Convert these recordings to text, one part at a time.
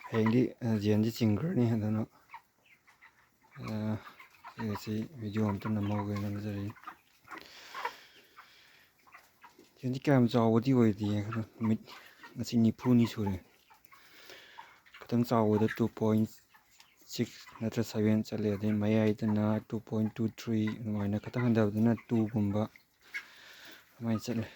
ꯍꯌꯦꯡꯗꯤ ꯌꯦꯟꯁꯤ ꯆꯤꯡꯈ꯭ꯔꯅꯤ ꯑꯗꯨꯅ ꯁꯤ ꯚꯤꯗꯤꯑꯣ ꯑꯝꯇ ꯅꯝꯍꯧꯒꯦꯅ ꯅꯝꯖꯔꯤ ꯌꯦꯟꯁꯤ ꯀꯌꯥꯝ ꯆꯥꯎꯕꯗꯤ ꯑꯣꯏꯗꯦ ꯅꯨꯃꯤꯠ ꯉꯁꯤ 90ꯅꯤ ꯁꯨꯔꯦ ꯈꯤꯇꯪ ꯆꯥꯎꯕꯗ 2.6 ꯅꯠꯇ꯭ꯔ 7 ꯆꯠꯂꯦ ꯑꯗꯩ ꯃꯌꯥꯏꯗꯅ 2.23 ꯑꯗꯨꯃꯥꯏꯅ ꯈꯤꯇꯪ ꯍꯟꯊꯕꯗꯨꯅ 2ꯒꯨꯝꯕ ꯑꯗꯨꯃꯥꯏꯅ ꯆꯠꯂꯦ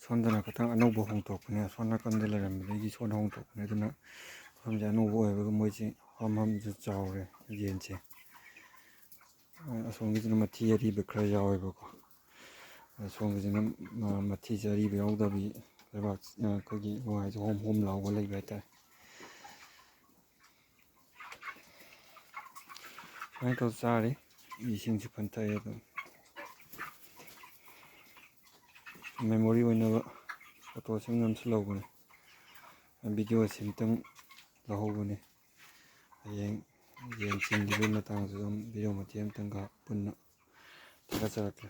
ꯁꯣꯝꯗꯅ ꯈꯤꯇꯪ ꯑꯅꯧꯕ ꯍꯣꯡꯇꯣꯛꯄꯅꯦ ꯑꯁꯣꯝ ꯅꯥꯀꯟꯗ ꯂꯩꯔꯝꯕꯗꯒꯤ ꯁꯣꯝꯗ ꯍꯣꯡꯇꯣꯛꯄꯅꯦ ꯑꯗꯨꯅ ꯃꯐꯝꯁꯦ ꯑꯅꯧꯕ ꯑꯣꯏꯕꯒ ꯃꯣꯏꯁꯤ ꯐꯝꯐꯝꯁꯨ ꯆꯥꯎꯔꯦ ꯌꯦꯟꯁꯦ ꯑꯁꯣꯝꯒꯤꯗꯨꯅ ꯃꯊꯤ ꯑꯔꯤꯕ ꯈꯔ ꯌꯥꯎꯋꯦꯕꯀꯣ ꯁꯣꯝꯒꯤꯁꯤꯅ ꯃꯊꯤꯁꯦ ꯑꯔꯤꯕ ꯌꯥꯎꯗꯕꯤ ꯂꯩꯕꯥꯛ ꯑꯩꯈꯣꯏꯒꯤ ꯋꯥꯏꯁꯦ ꯍꯣꯝ ꯍꯣꯝ ꯂꯥꯎꯕ ꯂꯩꯕ ꯍꯥꯏꯇꯥꯔꯦ ꯁꯨꯃꯥꯏꯅ ꯇꯧ ꯆꯥꯔꯤ ꯏꯁꯤꯡꯁꯨ ꯐꯟꯊꯛꯑꯦ ꯑꯗꯨꯝ ꯃꯦꯃꯣꯔꯤ ꯑꯣꯏꯅꯕ ꯐꯣꯇꯣꯁꯤꯡ ꯅꯝꯁꯤꯜꯍꯧꯕꯅꯦ ꯚꯤꯗꯤꯑꯣꯁꯤ ꯑꯝꯇꯪ ꯂꯧꯍꯧꯕꯅꯦ ꯍꯌꯦꯡ ꯌꯦꯟ ꯆꯤꯡꯈꯤꯕꯒꯤ ꯃꯇꯥꯡꯁꯨ ꯑꯗꯨꯝ ꯚꯤꯗꯤꯑꯣ ꯃꯇꯦꯛ ꯑꯃꯇꯪꯒ ꯄꯨꯟꯅ ꯊꯥꯒꯠꯆꯔꯛꯀꯦ